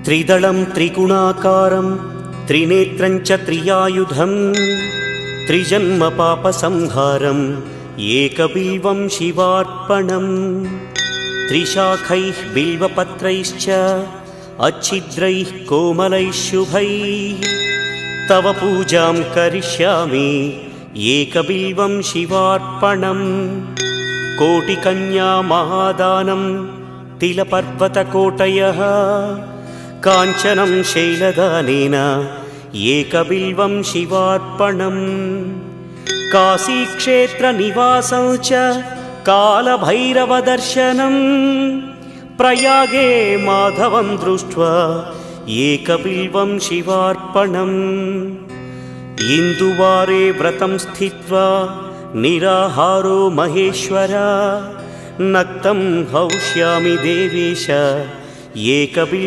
त्रिदलं त्रिगुणाकारं त्रिनेत्रं च त्रियायुधं त्रिजन्म पापसंहारं एकबिल्वं शिवार्पणं त्रिशाखैः बिल्वपत्रैश्च अच्छिद्रैः कोमलैः शुभैः तव पूजां करिष्यामि एकबिल्वं शिवार्पणं कोटिकन्या महादानं तिलपर्वतकोटयः काञ्चनं शैलदानेन एकबिल्वं शिवार्पणं काशीक्षेत्रनिवासं च कालभैरवदर्शनं प्रयागे माधवं दृष्ट्वा एकबिल्वं शिवार्पणम् इन्दुवारे व्रतं स्थित्वा निराहारो महेश्वर नक्तं हौष्यामि देवेश एकबिल्वं